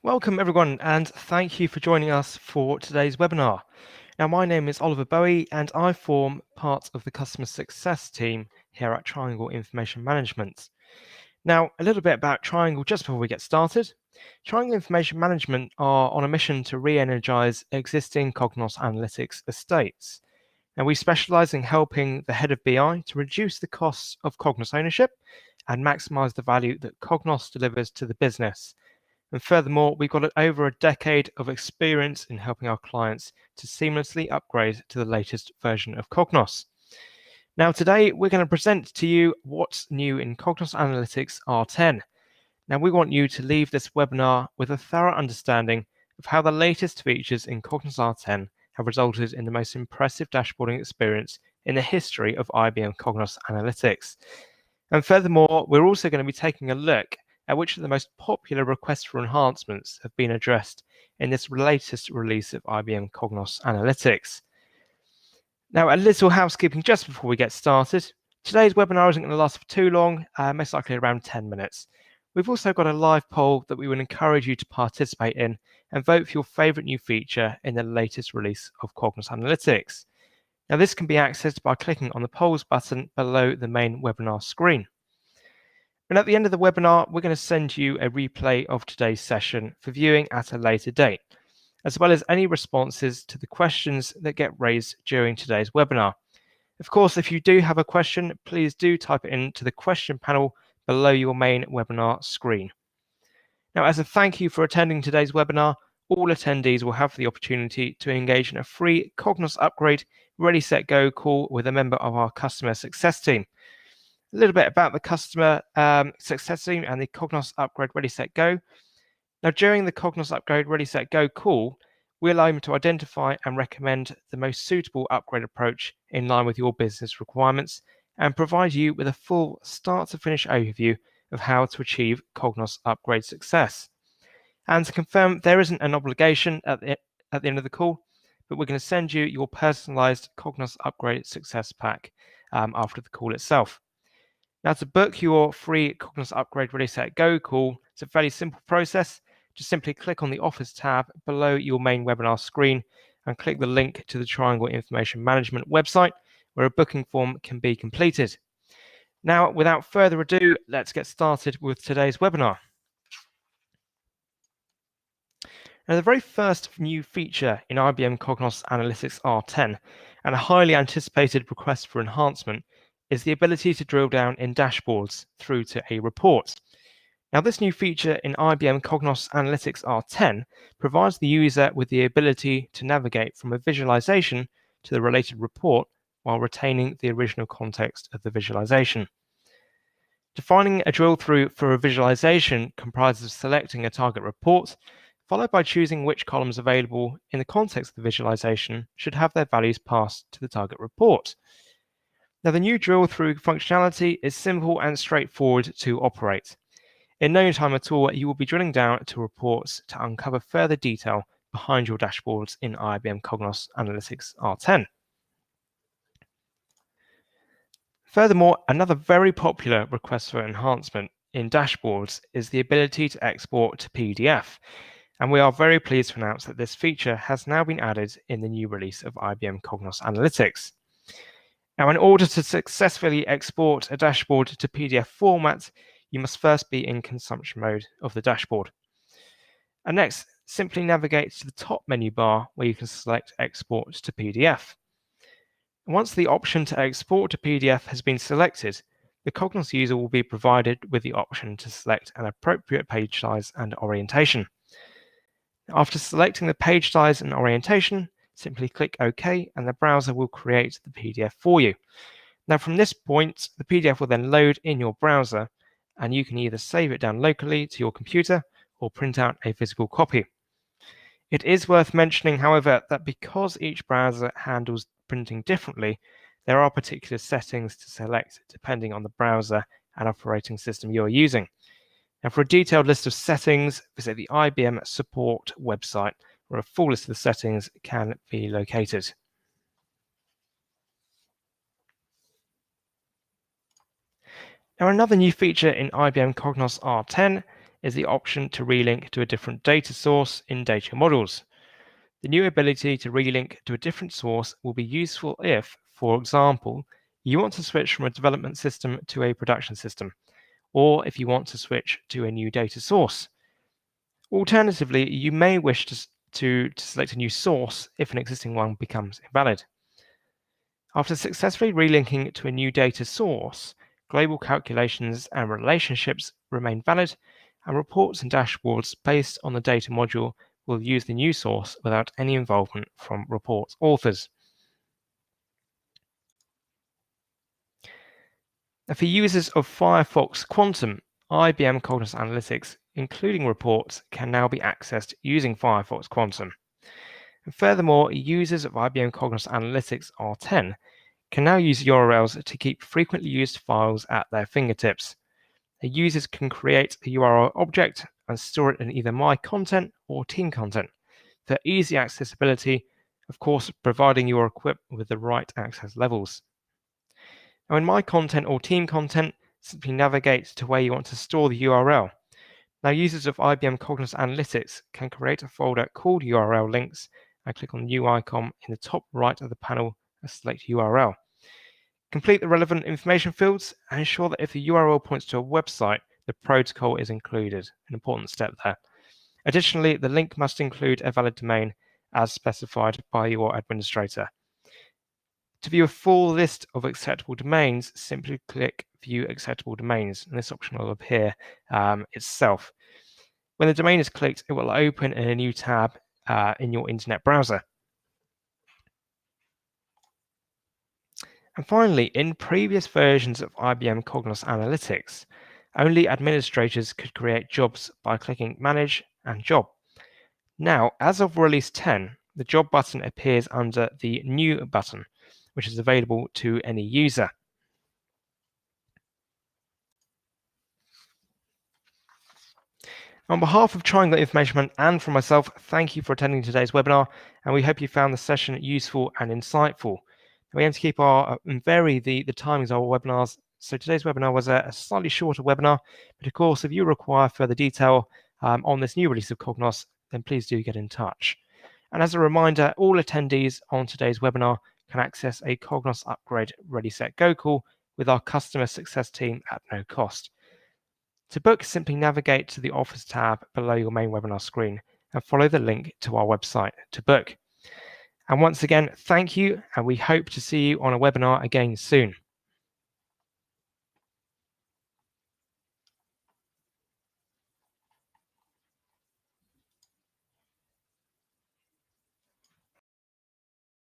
Welcome everyone, and thank you for joining us for today's webinar. Now, my name is Oliver Bowie and I form part of the customer success team here at Triangle Information Management. Now, a little bit about Triangle just before we get started. Triangle Information Management are on a mission to re-energize existing Cognos Analytics estates. Now, we specialize in helping the head of BI to reduce the costs of Cognos ownership and maximize the value that Cognos delivers to the business. And furthermore, we've got over a decade of experience in helping our clients to seamlessly upgrade to the latest version of Cognos. Now, today we're going to present to you what's new in Cognos Analytics R10. Now, we want you to leave this webinar with a thorough understanding of how the latest features in Cognos R10 have resulted in the most impressive dashboarding experience in the history of IBM Cognos Analytics. And furthermore, we're also going to be taking a look at which of the most popular requests for enhancements have been addressed in this latest release of IBM Cognos Analytics. Now, a little housekeeping just before we get started. Today's webinar isn't going to last for too long, most likely around 10 minutes. We've also got a live poll that we would encourage you to participate in and vote for your favorite new feature in the latest release of Cognos Analytics. Now, this can be accessed by clicking on the polls button below the main webinar screen. And at the end of the webinar, we're going to send you a replay of today's session for viewing at a later date, as well as any responses to the questions that get raised during today's webinar. Of course, if you do have a question, please do type it into the question panel below your main webinar screen. Now, as a thank you for attending today's webinar, all attendees will have the opportunity to engage in a free Cognos Upgrade Ready, Set, Go call with a member of our customer success team. A little bit about the customer success team and the Cognos Upgrade Ready, Set, Go. Now, during the Cognos Upgrade Ready, Set, Go call, we allow you to identify and recommend the most suitable upgrade approach in line with your business requirements and provide you with a full start-to-finish overview of how to achieve Cognos Upgrade success. And to confirm, there isn't an obligation at the end of the call, but we're going to send you your personalized Cognos Upgrade success pack after the call itself. Now, to book your free Cognos Upgrade Ready, Set, Go call, it's a fairly simple process. Just simply click on the Offers tab below your main webinar screen and click the link to the Triangle Information Management website where a booking form can be completed. Now, without further ado, let's get started with today's webinar. Now, the very first new feature in IBM Cognos Analytics R10 and a highly anticipated request for enhancement is the ability to drill down in dashboards through to a report. Now, this new feature in IBM Cognos Analytics R10 provides the user with the ability to navigate from a visualization to the related report while retaining the original context of the visualization. Defining a drill through for a visualization comprises selecting a target report, followed by choosing which columns available in the context of the visualization should have their values passed to the target report. Now, the new drill through functionality is simple and straightforward to operate. In no time at all, you will be drilling down to reports to uncover further detail behind your dashboards in IBM Cognos Analytics R10. Furthermore, another very popular request for enhancement in dashboards is the ability to export to PDF. And we are very pleased to announce that this feature has now been added in the new release of IBM Cognos Analytics. Now, in order to successfully export a dashboard to PDF format, you must first be in consumption mode of the dashboard. And next, simply navigate to the top menu bar where you can select Export to PDF. Once the option to export to PDF has been selected, the Cognos user will be provided with the option to select an appropriate page size and orientation. After selecting the page size and orientation, simply click OK and the browser will create the PDF for you. Now, from this point, the PDF will then load in your browser and you can either save it down locally to your computer or print out a physical copy. It is worth mentioning, however, that because each browser handles printing differently, there are particular settings to select depending on the browser and operating system you are using. Now, for a detailed list of settings, visit the IBM support website, where a full list of the settings can be located. Now, another new feature in IBM Cognos R10 is the option to relink to a different data source in data models. The new ability to relink to a different source will be useful if, for example, you want to switch from a development system to a production system, or if you want to switch to a new data source. Alternatively, you may wish to select a new source if an existing one becomes invalid. After successfully relinking to a new data source, global calculations and relationships remain valid, and reports and dashboards based on the data module will use the new source without any involvement from report authors. Now, for users of Firefox Quantum, IBM Cognos Analytics, including reports, can now be accessed using Firefox Quantum. And furthermore, users of IBM Cognos Analytics R10 can now use URLs to keep frequently used files at their fingertips. The users can create a URL object and store it in either My Content or Team Content for easy accessibility, of course, providing you are equipped with the right access levels. Now, in My Content or Team Content, simply navigate to where you want to store the URL. Now, users of IBM Cognos Analytics can create a folder called URL links and click on the new icon in the top right of the panel and select URL. Complete the relevant information fields and ensure that if the URL points to a website, the protocol is included, an important step there. Additionally, the link must include a valid domain as specified by your administrator. To view a full list of acceptable domains, simply click View Acceptable Domains, and this option will appear itself. When the domain is clicked, it will open in a new tab in your internet browser. And finally, in previous versions of IBM Cognos Analytics, only administrators could create jobs by clicking Manage and Job. Now, as of Release 10, the Job button appears under the New button, which is available to any user. On behalf of Triangle Information Management and for myself, thank you for attending today's webinar, and we hope you found the session useful and insightful. We aim to keep and vary the timings of our webinars. So today's webinar was a slightly shorter webinar, but of course, if you require further detail on this new release of Cognos, then please do get in touch. And as a reminder, all attendees on today's webinar can access a Cognos Upgrade Ready Set Go call with our customer success team at no cost. To book, simply navigate to the Offers tab below your main webinar screen and follow the link to our website to book. And once again, thank you, and we hope to see you on a webinar again soon.